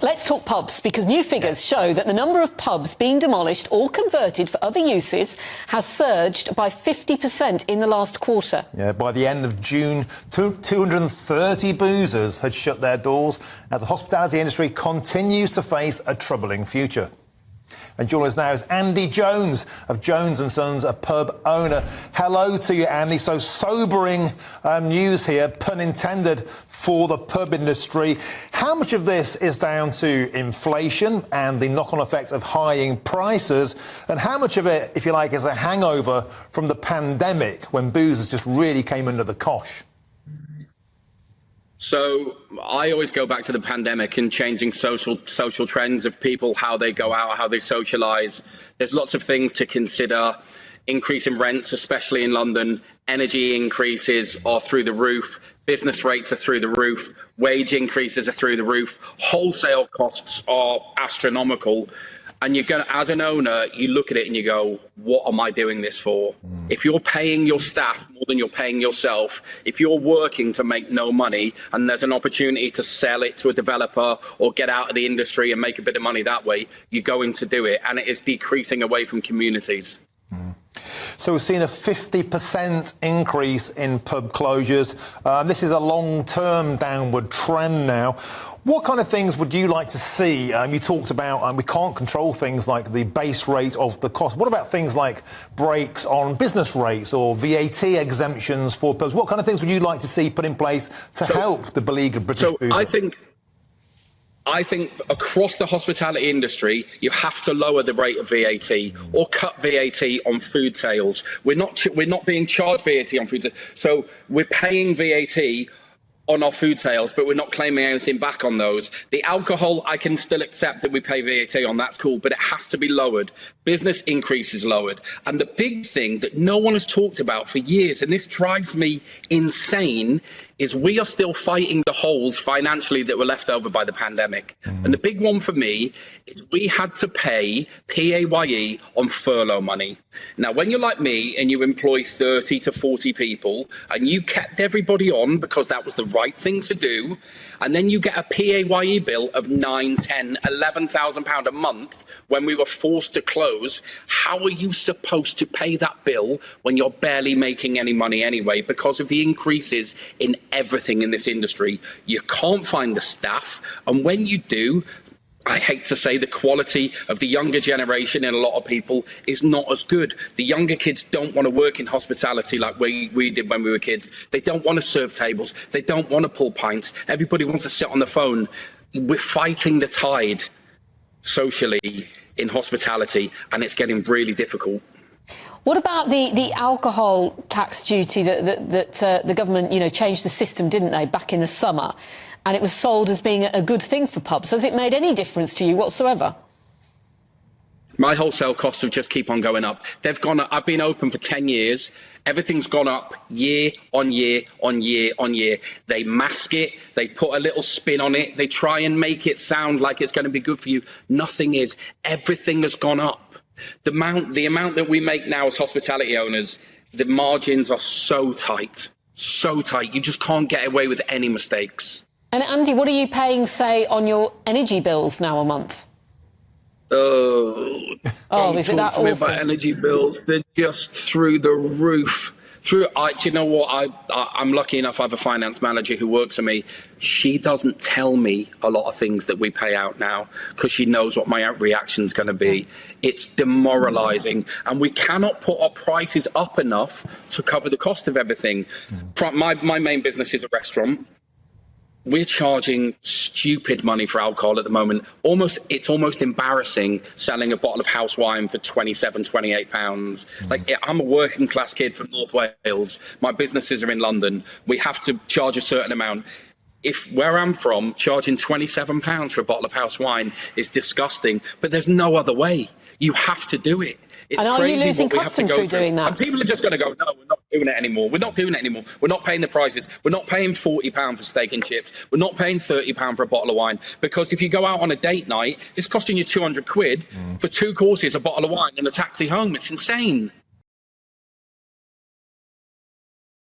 Let's talk pubs, because new figures show that the number of pubs being demolished or converted for other uses has surged by 50% in the last quarter. Yeah, by the end of June, 230 boozers had shut their doors as the hospitality industry continues to face a troubling future. And joining us now is Andy Jones of Jones & Sons, a pub owner. Hello to you, Andy. So sobering news here, pun intended, for the pub industry. How much of this is down to inflation and the knock-on effect of high prices? And how much of it, if you like, is a hangover from the pandemic when boozers just really came under the cosh? So I always go back to the pandemic and changing social trends of people, how they go out, how they socialise. There's lots of things to consider. Increase in rents, especially in London. Energy increases are through the roof. Business rates are through the roof. Wage increases are through the roof. Wholesale costs are astronomical. And you're going to, as an owner, you look at it and you go, what am I doing this for? If you're paying your staff more than you're paying yourself, if you're working to make no money and there's an opportunity to sell it to a developer or get out of the industry and make a bit of money that way, you're going to do it. And it is decreasing away from communities. So we've seen a 50% increase in pub closures. This is a long-term downward trend now. What kind of things would you like to see? You talked about we can't control things like the base rate of the cost. What about things like breaks on business rates or VAT exemptions for pubs? What kind of things would you like to see put in place to help the beleaguered British boozer? I think across the hospitality industry, you have to lower the rate of VAT or cut VAT on food sales. We're not being charged VAT on food sales. So we're paying VAT on our food sales, but we're not claiming anything back on those. The alcohol, I can still accept that we pay VAT on, that's cool, but it has to be lowered. Business increases lowered. And the big thing that no one has talked about for years, and this drives me insane, is we are still fighting the holes financially that were left over by the pandemic. And the big one for me is we had to pay PAYE on furlough money. Now, when you're like me and you employ 30 to 40 people and you kept everybody on because that was the right thing to do, and then you get a PAYE bill of 9, 10, 11,000 pound a month when we were forced to close, how are you supposed to pay that bill when you're barely making any money anyway because of the increases in everything in this industry? You can't find the staff, and when you do, I hate to say, the quality of the younger generation and a lot of people is not as good. The younger kids don't want to work in hospitality like we did when we were kids. They don't want to serve tables. They don't want to pull pints. Everybody wants to sit on the phone. We're fighting the tide socially in hospitality, and it's getting really difficult. What about the alcohol tax duty that the government, changed the system, didn't they, back in the summer? And it was sold as being a good thing for pubs. Has it made any difference to you whatsoever? My wholesale costs have just keep on going up. They've gone up. I've been open for 10 years. Everything's gone up year on year on year on year. They mask it. They put a little spin on it. They try and make it sound like it's going to be good for you. Nothing is. Everything has gone up. The amount that we make now as hospitality owners, the margins are so tight. So tight. You just can't get away with any mistakes. And Andy, what are you paying, say, on your energy bills now a month? Is it that awful? About energy bills, they're just through the roof. Do you know what? I'm lucky enough. I have a finance manager who works for me. She doesn't tell me a lot of things that we pay out now because she knows what my reaction's going to be. It's demoralising, and we cannot put our prices up enough to cover the cost of everything. My main business is a restaurant. We're charging stupid money for alcohol at the moment. It's almost embarrassing selling a bottle of house wine for 27, 28 pounds. Like, I'm a working class kid from North Wales. My businesses are in London. We have to charge a certain amount. Where I'm from, charging £27 for a bottle of house wine is disgusting, but there's no other way. You have to do it. It's and are you losing customers through doing that? And people are just going to go, no, we're not doing it anymore. We're not doing it anymore. We're not paying the prices. We're not paying £40 for steak and chips. We're not paying £30 for a bottle of wine. Because if you go out on a date night, it's costing you 200 quid for 2 courses, a bottle of wine and a taxi home. It's insane.